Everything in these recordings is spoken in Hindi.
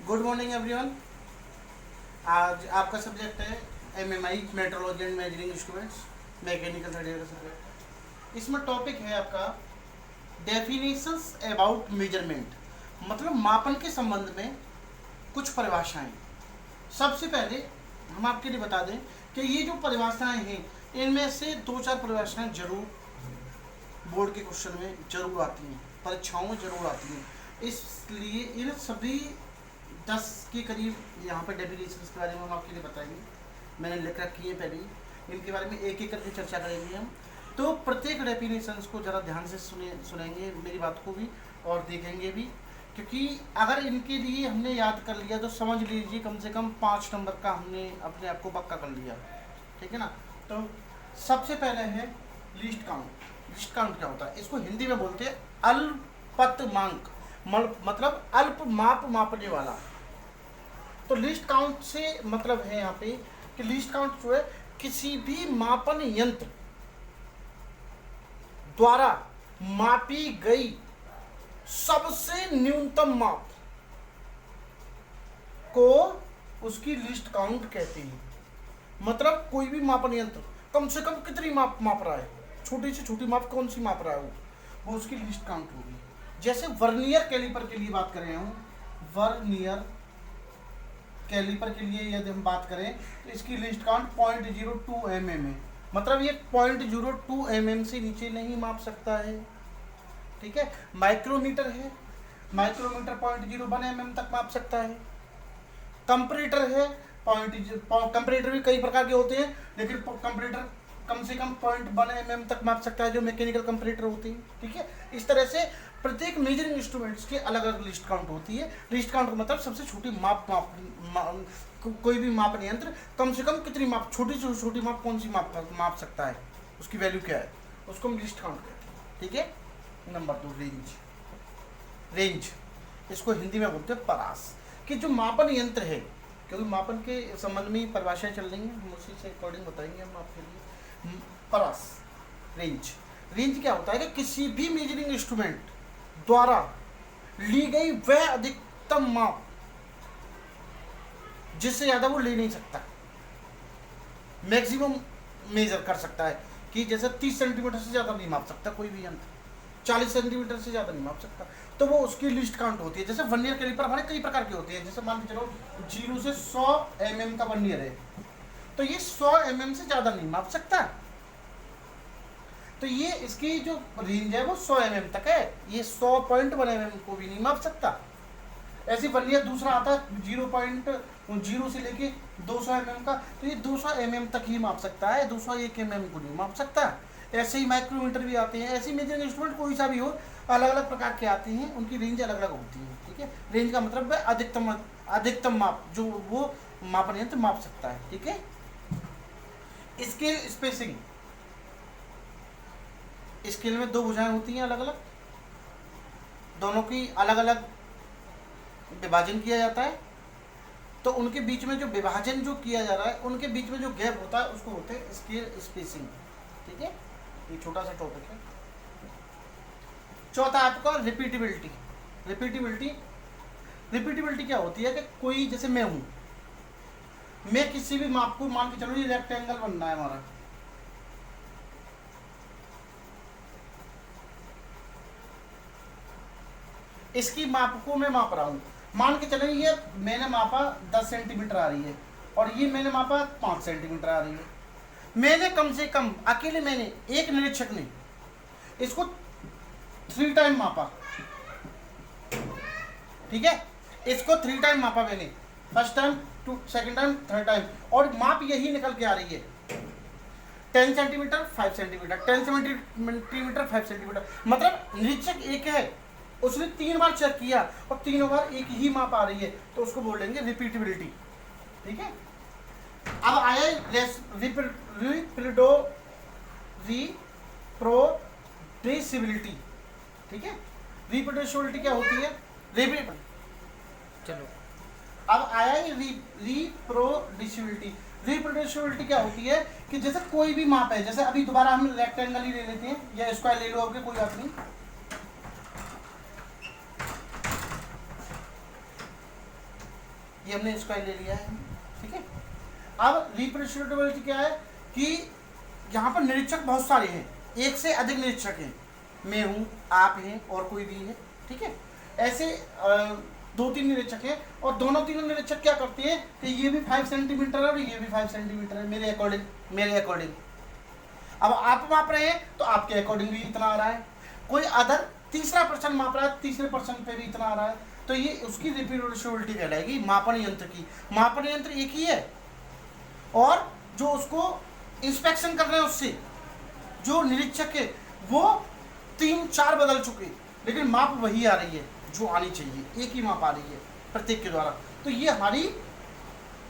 Good morning everyone. आज आपका सब्जेक्ट है MMI, metrology and measuring instruments, mechanical third year का सब्जेक्ट। इसमें टॉपिक है आपका डेफिनेशंस अबाउट मेजरमेंट, मतलब मापन के संबंध में कुछ परिभाषाएं। सबसे पहले हम आपके लिए बता दें कि ये जो परिभाषाएं हैं इनमें से दो चार परिभाषाएं जरूर बोर्ड के क्वेश्चन में जरूर आती हैं, परीक्षाओं में जरूर आती हैं, इसलिए इन सभी 10 के करीब यहाँ पर डेफिनेशंस के बारे में हम आपके लिए बताएंगे। मैंने लिख रखी है पहले ही, इनके बारे में एक एक करके चर्चा करेंगे हम। तो प्रत्येक डेफिनेशंस को ज़रा ध्यान से सुनेंगे मेरी बात को भी और देखेंगे भी, क्योंकि अगर इनके लिए हमने याद कर लिया तो समझ लीजिए कम से कम 5 नंबर का हमने अपने आप को पक्का कर लिया, ठीक है ना। तो सबसे पहले है लीस्ट काउंट। लीस्ट काउंट क्या होता है? इसको हिंदी में बोलते हैं अल्पतमांक, मतलब अल्प माप मापने वाला। तो लिस्ट काउंट से मतलब है यहाँ पे कि लिस्ट काउंट जो है किसी भी मापन यंत्र द्वारा मापी गई सबसे न्यूनतम माप को उसकी लिस्ट काउंट कहते हैं। मतलब कोई भी मापन यंत्र कम से कम कितनी माप माप रहा है, छोटी से छोटी माप कौन सी माप रहा है वो उसकी लिस्ट काउंट होगी। जैसे वर्नियर कैलिपर के लिए बात करें हम, वर्नियर कैलिपर के लिए यदि हम बात करें तो इसकी लिस्ट काउंट 0.02 mm है। मतलब ये 0.02 mm से नीचे नहीं माप सकता है, ठीक है। माइक्रोमीटर है, माइक्रोमीटर 0.01 mm तक माप सकता है। कंपैरेटर है, कंपैरेटर भी कई प्रकार के होते हैं, लेकिन कंपैरेटर कम से कम 0.1 mm तक माप सकता है, जो मैकेनिकल कंपैरेटर होती है, ठीक है। इस तरह से प्रत्येक मेजरिंग इंस्ट्रूमेंट्स की अलग अलग लिस्ट काउंट होती है। लिस्ट काउंट का मतलब सबसे छोटी कोई भी मापन यंत्र कम से कम कितनी माप, छोटी से छोटी माप कौन सी माप सकता है, उसकी वैल्यू क्या है, उसको हम लिस्ट काउंट कहते हैं, ठीक है। Number 2 range. रेंज इसको हिंदी में बोलते हैं परास, कि जो मापन यंत्र है, क्योंकि मापन के संबंध में परिभाषाएं चल रही हैं, हम उसी से अकॉर्डिंग बताएंगे हम आपके लिए। परास, रेंज। रेंज क्या होता है कि किसी भी मेजरिंग इंस्ट्रूमेंट द्वारा ली गई वह अधिकतम माप जिससे ज़्यादा वो ले नहीं सकता, मैक्सिमम मेजर कर सकता है। कि जैसे 30 सेंटीमीटर से ज़्यादा नहीं माप सकता कोई भी यंत्र, 40 सेंटीमीटर से ज़्यादा नहीं माप सकता, तो वो उसकी लिस्ट काउंट होती है। जैसे वर्नियर कैलिपर हमारे कई प्रकार के होते हैं, जैसे मान के चलो 0 से 100 mm का वर्नियर है, तो ये 100 mm से ज़्यादा नहीं माप सकता, तो ये इसकी जो रेंज है वो 100 mm तक है, ये 100.1 mm को भी नहीं माप सकता। ऐसी वर्नियर दूसरा आता है 0.0 से लेके 200 mm का, तो ये 200 mm तक ही माप सकता है, 201 mm को नहीं माप सकता। ऐसे ही माइक्रोमीटर भी आते हैं, ऐसे मेजरिंग इंस्ट्रूमेंट कोई सा भी हो, अलग अलग प्रकार के आते हैं, उनकी रेंज अलग अलग होती है, ठीक है। रेंज का मतलब है अधिकतम माप जो वो मापन यंत्र माप सकता है, ठीक है। Scale spacing. स्केल में 2 भुजाएं होती हैं अलग अलग, दोनों की अलग अलग विभाजन किया जाता है, तो उनके बीच में जो विभाजन जो किया जा रहा है, उनके बीच में जो गैप होता है उसको होते हैं स्केल स्पेसिंग, ठीक है। ये छोटा सा टॉपिक है। चौथा आपका रिपीटेबिलिटी। रिपीटेबिलिटी, रिपीटेबिलिटी क्या होती है कि कोई, जैसे मैं हूं, मैं किसी भी माप को मान के चलो, ये रेक्टेंगल बनना है हमारा, इसकी माप को मैं माप रहा हूं, मान के चलो ये मैंने मापा 10 सेंटीमीटर आ रही है और ये मैंने मापा 5 सेंटीमीटर आ रही है। मैंने कम से कम अकेले मैंने, एक निरीक्षक ने इसको 3 टाइम मापा, ठीक है। इसको 3 टाइम मापा मैंने, first time, second time, third time, और माप यही निकल के आ रही है 10 सेंटीमीटर 5 सेंटीमीटर, 10 सेंटीमीटर 5 सेंटीमीटर। मतलब निरीक्षक एक है, उसने 3 बार चेक किया और तीनों बार एक ही माप आ रही है, तो उसको बोलेंगे रिपीटेबिलिटी, ठीक है। अब आया रिप्रोड्यूसिबिलिटी, ठीक है। रिप्रोड्यूसिबिलिटी क्या होती है? चलो अब आया रिप्रोड्यूसिबिलिटी। रिप्रोड्यूसिबिलिटी क्या होती है कि जैसे कोई भी माप है, जैसे अभी दोबारा हम रेक्टेंगल ही ले लेते हैं या स्क्वायर ले लो, आपके कोई बात नहीं। ये हमने स्क्वायर ले लिया है, ठीक है। अब रिप्रोड्यूसिबिलिटी क्या है कि यहाँ पर निरीक्षक बहुत सारे हैं, एक से अधिक निरीक्षक हैं, मैं हूँ, आप हैं और कोई भी है, ठीक है। ऐसे 2-3 निरीक्षक हैं और दोनों तीनों निरीक्षक क्या करते हैं कि ये भी 5 सेंटीमीटर है और ये भी 5 सेंटीमीटर है मेरे अकॉर्डिंग। अब आप माप रहे हैं तो आपके अकॉर्डिंग भी इतना आ रहा है, कोई अदर तीसरा पर्सन माप रहा है, तीसरे पर्सन पे भी इतना आ रहा है, तो ये उसकी रिप्रोड्यूसिबिलिटी कहलाएगी मापन यंत्र की। मापन यंत्र एक ही है और जो उसको इंस्पेक्शन कर रहे हैं उससे जो निरीक्षक है वो 3-4 बदल चुके, लेकिन माप वही आ रही है जो आनी चाहिए, एक ही माप आ रही है प्रत्येक के द्वारा, तो ये हमारी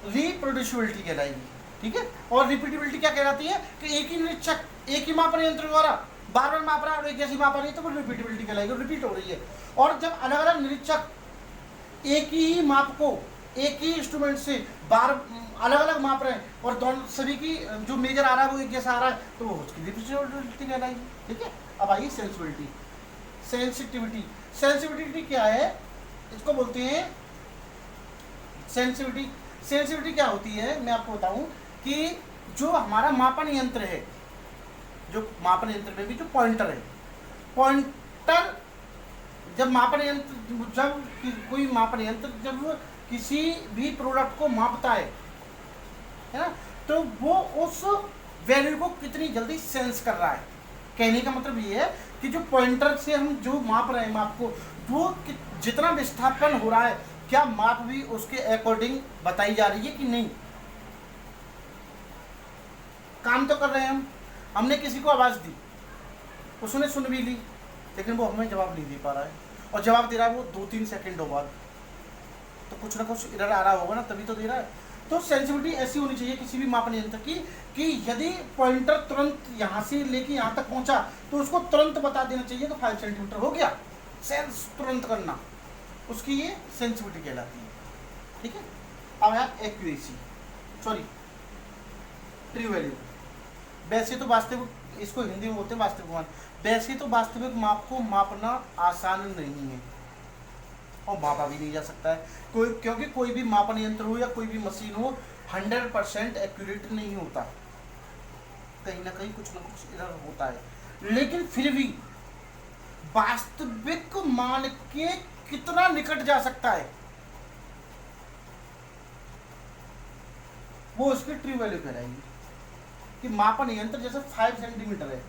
रिप्रोड्यूसिबिलिटी कहलाएगी, ठीक है। और रिपीटेबिलिटी क्या कहलाती है कि एक ही निरीक्षक एक ही मापन यंत्र द्वारा बार बार माप रहा है और एक जैसी माप आ रही है तो वो रिपीटेबिलिटी कहलाएगी, रिपीट हो रही है। और जब अलग अलग निरीक्षक एक ही माप को एक ही इंस्ट्रूमेंट से बार अलग अलग माप रहे हैं और दोनों सभी की जो मेजर आ रहा है वो एक जैसा आ रहा है तो वो उसकी रिप्रेजेंटेबिलिटी कहलाएगी, ठीक है। अब आइए सेंसिटिविटी क्या है, इसको बोलते हैं सेंसिटिविटी क्या होती है मैं आपको बताऊं कि जो हमारा मापन यंत्र है, जो मापन यंत्र में भी जो पॉइंटर है, पॉइंटर जब कोई मापन यंत्र जब किसी भी प्रोडक्ट को मापता है ना, तो वो उस वैल्यू को कितनी जल्दी सेंस कर रहा है। कहने का मतलब ये है कि जो पॉइंटर से हम जो माप रहे हैं माप को, वो जितना विस्थापन हो रहा है क्या माप भी उसके अकॉर्डिंग बताई जा रही है कि नहीं। काम तो कर रहे हैं हमने किसी को आवाज़ दी, उसने सुन भी ली, लेकिन वो हमें जवाब नहीं दे पा रहा है और जवाब दे रहा है वो 2-3 सेकंडों बाद, तो कुछ ना कुछ एरर आ रहा होगा ना, तभी तो दे रहा है। तो सेंसिटिविटी ऐसी होनी चाहिए किसी भी मापन यंत्र की कि यदि पॉइंटर तुरंत यहाँ से लेके यहाँ तक पहुँचा तो उसको तुरंत बता देना चाहिए कि 5 सेंटीमीटर हो गया, सेंस तुरंत करना, उसकी ये सेंसिटिविटी कहलाती है, ठीक है। अब है एक्यूरेसी, ट्रू वैल्यू। वैसे तो वास्तविक, इसको हिंदी में बोलते हैं वास्तविक मान। वैसे तो वास्तविक माप को मापना आसान नहीं है और मापा भी नहीं जा सकता है क्योंकि कोई भी मापन यंत्र हो या कोई भी मशीन हो 100% एक्यूरेट नहीं होता, कहीं ना कहीं कुछ ना कुछ एरर होता है, लेकिन फिर भी वास्तविक मान के कितना निकट जा सकता है वो उसकी ट्रू वैल्यू कहलाएगी। कि मापन यंत्र जैसे 5 सेंटीमीटर है,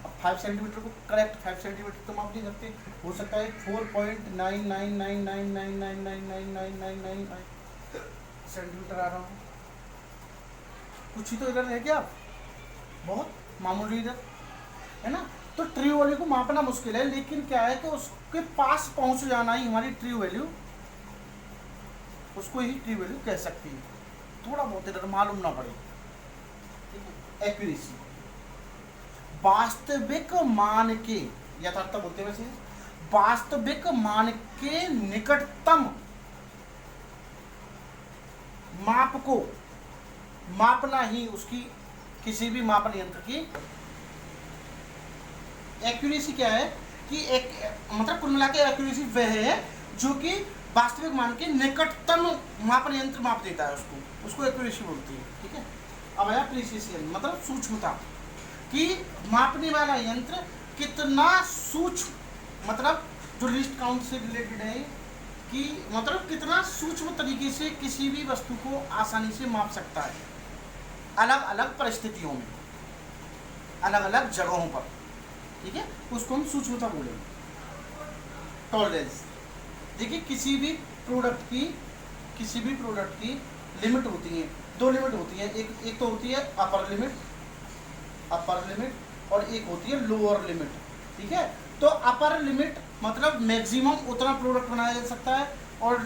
अब 5 सेंटीमीटर को करेक्ट 5 सेंटीमीटर तो माप नहीं सकते, हो सकता है 4.999999999999 सेंटीमीटर आ रहा हो, कुछ ही तो इधर है क्या, बहुत मामूली इधर है ना। तो ट्रू वैल्यू को मापना मुश्किल है, लेकिन क्या है कि उसके पास पहुंच जाना ही हमारी ट्रू वैल्यू, उसको ही ट्रू वैल्यू कह सकती है, थोड़ा बहुत इधर मालूम ना पड़े। एक्यूरेसी वास्तविक मान के, यथार्थ बोलते हैं वैसे, वास्तविक मान के निकटतम माप को मापना ही उसकी किसी भी मापन यंत्र की एक्यूरेसी क्या है कि एक मतलब कुल मिला के एक्यूरेसी वह है जो कि वास्तविक मान के निकटतम मापन यंत्र माप देता है, उसको एक्यूरेसी बोलती है, ठीक है। अब आया प्रिसिशन, मतलब सूक्ष्मता, कि मापने वाला यंत्र कितना सूक्ष्म, मतलब जो लिस्ट काउंट से रिलेटेड है कि मतलब कितना सूक्ष्म तरीके से किसी भी वस्तु को आसानी से माप सकता है अलग अलग परिस्थितियों में, अलग अलग जगहों पर, ठीक है, उसको हम सूक्ष्मता बोलेंगे। टॉलरेंस, देखिए किसी भी प्रोडक्ट की लिमिट होती है, 2 लिमिट होती है, एक तो होती है अपर लिमिट और एक होती है लोअर लिमिट, ठीक है। तो अपर लिमिट मतलब मैक्सिमम उतना प्रोडक्ट बनाया जा सकता है और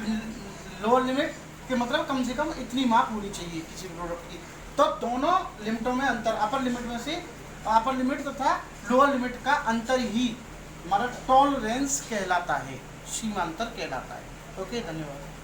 लोअर लिमिट के मतलब कम से कम इतनी माप होनी चाहिए किसी प्रोडक्ट की। तो दोनों लिमिटों में अंतर, अपर लिमिट तथा लोअर लिमिट का अंतर ही हमारा टॉलरेंस कहलाता है, सीमांतर कहलाता है। ओके, धन्यवाद।